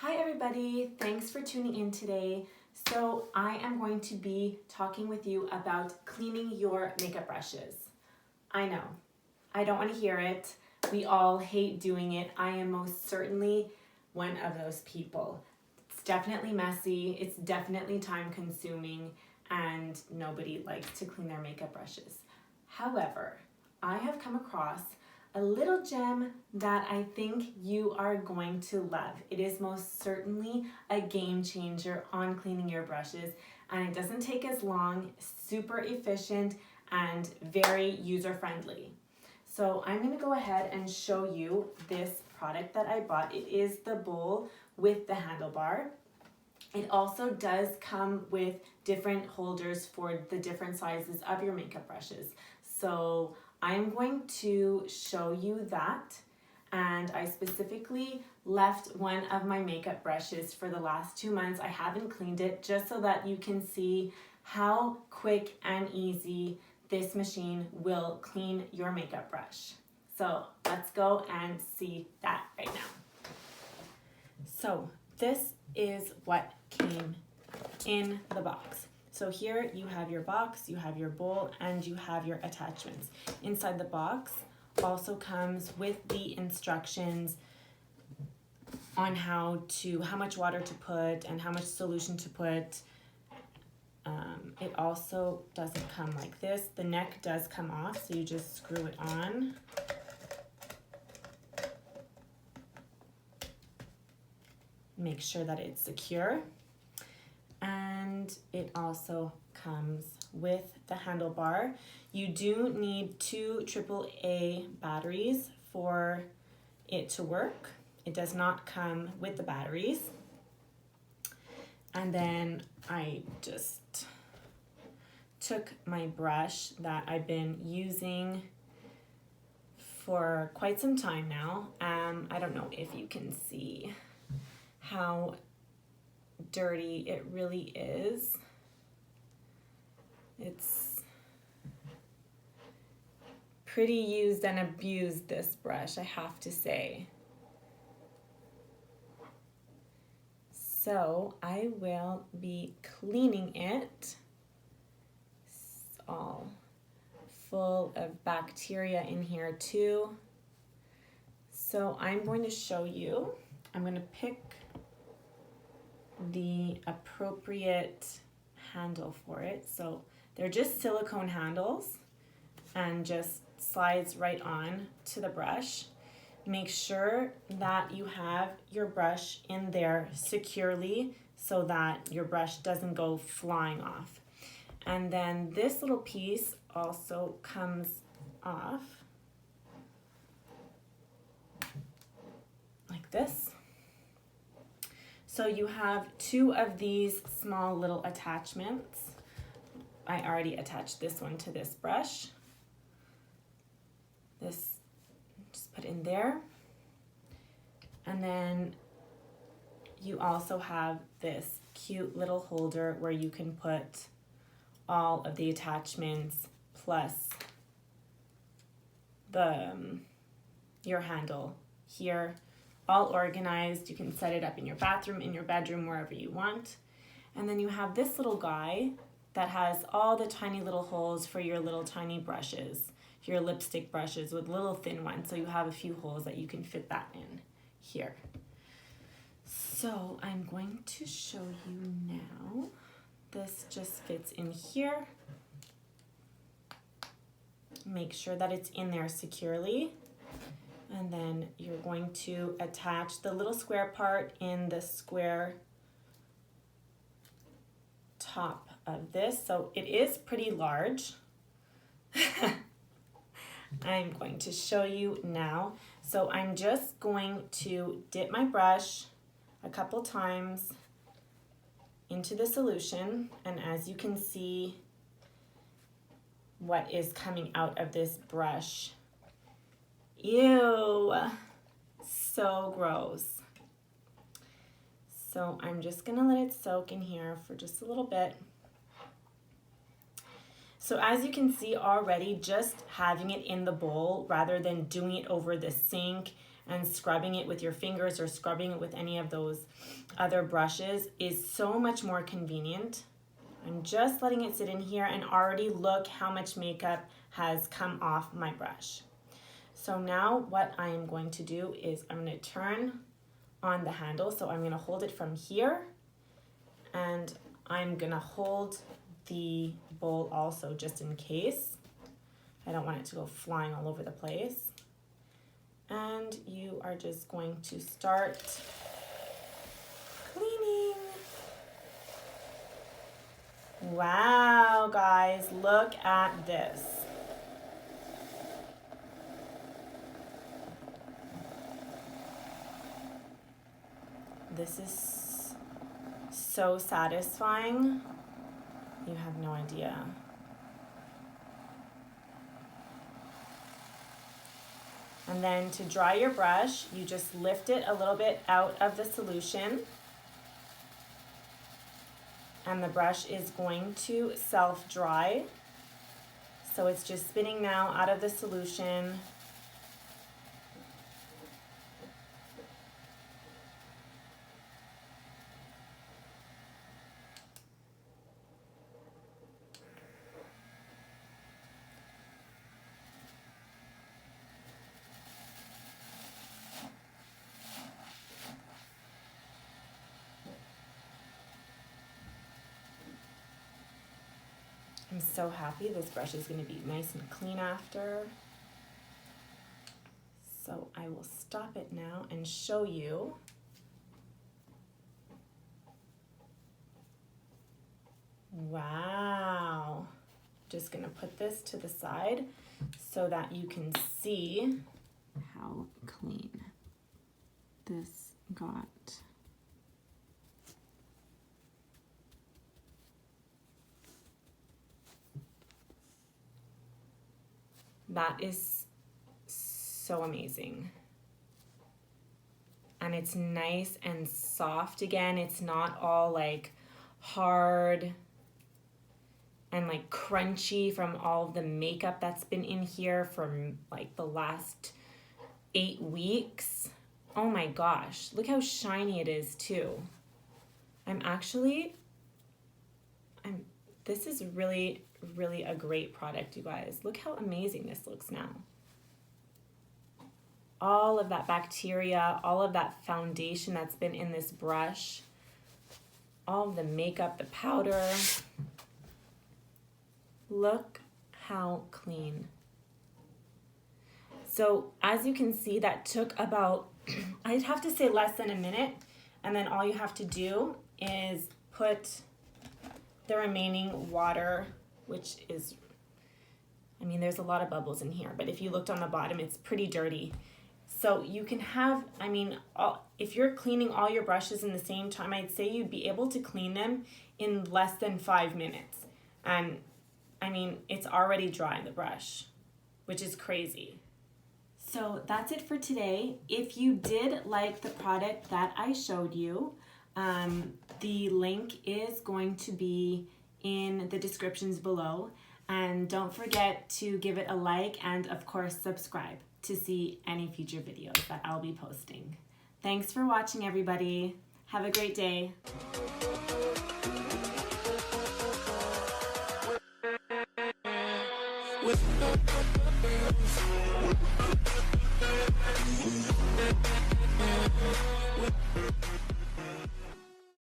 Hi everybody, thanks for tuning in today. So I am going to be talking with you about cleaning your makeup brushes. I know, I don't want to hear it. We all hate doing it. I am most certainly one of those people. It's definitely messy, it's definitely time consuming, and nobody likes to clean their makeup brushes. However, I have come across a little gem that I think you are going to love. It is most certainly a game changer on cleaning your brushes, and it doesn't take as long, super efficient, and very user-friendly. So I'm gonna go ahead and show you this product that I bought. It is the bowl with the handlebar. It also does come with different holders for the different sizes of your makeup brushes. So I'm going to show you that, and I specifically left one of my makeup brushes for the last 2 months. I haven't cleaned it just so that you can see how quick and easy this machine will clean your makeup brush. So let's go and see that right now. So this is what came in the box. So here you have your box, you have your bowl, and you have your attachments. Inside the box also comes with the instructions on how much water to put and how much solution to put. It also doesn't come like this. The neck does come off, so you just screw it on. Make sure that it's secure. And it also comes with the handlebar. You do need 2 AAA batteries for it to work. It does not come with the batteries. And then I just took my brush that I've been using for quite some time now. I don't know if you can see how dirty it really is. It's pretty used and abused, this brush, I have to say. So I will be cleaning it. It's all full of bacteria in here too. So I'm going to show you. I'm going to pick the appropriate handle for it. So they're just silicone handles and just slides right on to the brush. Make sure that you have your brush in there securely so that your brush doesn't go flying off. And then this little piece also comes off like this. So you have 2 of these small little attachments. I already attached this one to this brush. This, just put in there. And then you also have this cute little holder where you can put all of the attachments plus your handle here. All organized. You can set it up in your bathroom, in your bedroom, wherever you want. And then you have this little guy that has all the tiny little holes for your little tiny brushes, your lipstick brushes with little thin ones. So you have a few holes that you can fit that in here. So I'm going to show you now. This just fits in here. Make sure that it's in there securely. And then you're going to attach the little square part in the square top of this. So it is pretty large. I'm going to show you now. So I'm just going to dip my brush a couple times into the solution. And as you can see, what is coming out of this brush. Ew, so gross. So I'm just gonna let it soak in here for just a little bit. So as you can see already, just having it in the bowl rather than doing it over the sink and scrubbing it with your fingers or scrubbing it with any of those other brushes is so much more convenient. I'm just letting it sit in here and already look how much makeup has come off my brush. So now what I am going to do is I'm going to turn on the handle. So I'm going to hold it from here, and I'm going to hold the bowl also just in case. I don't want it to go flying all over the place. And you are just going to start cleaning. Wow, guys, look at this. This is so satisfying. You have no idea. And then to dry your brush, you just lift it a little bit out of the solution. And the brush is going to self-dry. So it's just spinning now out of the solution. I'm so happy this brush is going to be nice and clean after. So I will stop it now and show you. Wow. Just going to put this to the side so that you can see how clean this got. That is so amazing. And it's nice and soft again. It's not all like hard and like crunchy from all of the makeup that's been in here from like the last 8 weeks. Oh my gosh, look how shiny it is too. This is really a great product, you guys. Look how amazing this looks now. All of that bacteria, all of that foundation that's been in this brush, all of the makeup, the powder. Look how clean. So as you can see, that took about, I'd have to say less than a minute. And then all you have to do is put the remaining water, which is, I mean, there's a lot of bubbles in here, but if you looked on the bottom, it's pretty dirty. So you can have, I mean, if you're cleaning all your brushes in the same time, I'd say you'd be able to clean them in less than 5 minutes. And I mean, it's already dry, the brush, which is crazy. So that's it for today. If you did like the product that I showed you, the link is going to be in the descriptions below. And don't forget to give it a like and of course subscribe to see any future videos that I'll be posting. Thanks for watching, everybody. Have a great day. With